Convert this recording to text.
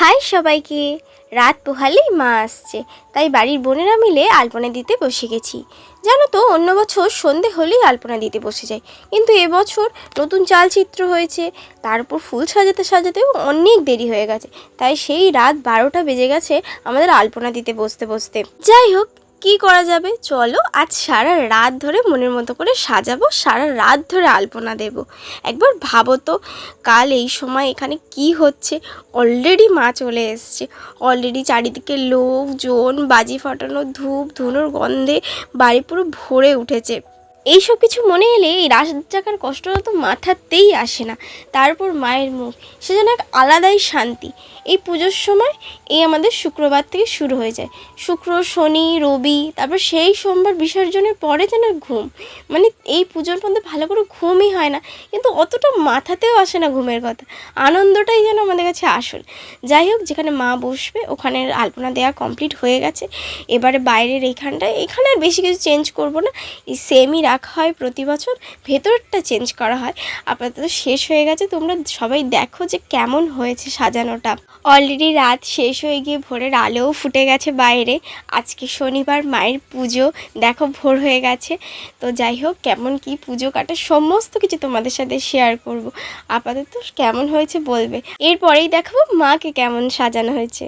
High সবাইকে। রাত পোহালেই মা আসছে, তাই বাড়ির বোনেরা মিলে আলপনা দিতে বসে গেছি। জানো তো, অন্য বছর সন্ধে হলেই আলপনা দিতে বসে যায়, কিন্তু এবছর নতুন চালচিত্র হয়েছে, তার উপর ফুল সাজাতে সাজাতেও অনেক দেরি হয়ে গেছে। তাই সেই রাত 12টা বেজে গেছে আমাদের আলপনা দিতে বসতে বসতে। যাই হোক, কি করা যাবে, চলো আজ সারা রাত ধরে মনের মতো করে সাজাবো, সারা রাত ধরে আলপনা দেব। একবার ভাবো তো, কাল এই সময় এখানে কি হচ্ছে। অলরেডি মা চলে এসছে, অলরেডি চারিদিকে লোকজন, বাজি ফাটানো, ধূপ ধুনোর গন্ধে বাড়ি পুরো ভরে উঠেছে। এইসব কিছু মনে এলে এই রাত জাগার কষ্টটা তো মাথাতেই আসে না। তারপর মায়ের মুখ, সে যেন এক আলাদাই শান্তি। এই পুজোর সময় এই আমাদের শুক্রবার থেকে শুরু হয়ে যায়, শুক্র শনি রবি, তারপর সেই সোমবার বিসর্জনের পরে যেন ঘুম। মানে এই পুজোর মধ্যে ভালো করে ঘুমই হয় না, কিন্তু অতটা মাথাতেও আসে না ঘুমের কথা। আনন্দটাই যেন আমাদের কাছে আসল। যাই হোক, যেখানে মা বসবে ওখানে আলপনা দেওয়া কমপ্লিট হয়ে গেছে। এবারে বাইরের এইখানটায়, এখানে আর বেশি কিছু চেঞ্জ করব না, এই সেমই রাখা হয় প্রতি বছর, ভেতরটা চেঞ্জ করা হয়। আপাতত শেষ হয়ে গেছে, তোমরা সবাই দেখো যে কেমন হয়েছে সাজানোটা। অলরেডি রাত শেষ হয়ে গিয়ে ভোরের আলোও ফুটে গেছে বাইরে। আজকে শনিবার, মায়ের পুজো, দেখো ভোর হয়ে গেছে। তো যাই হোক, কেমন কি পুজো কাটে সমস্ত কিছু তোমাদের সাথে শেয়ার করব। আপাতত কেমন হয়েছে বলবে, এরপরেই দেখাবো মাকে কেমন সাজানো হয়েছে।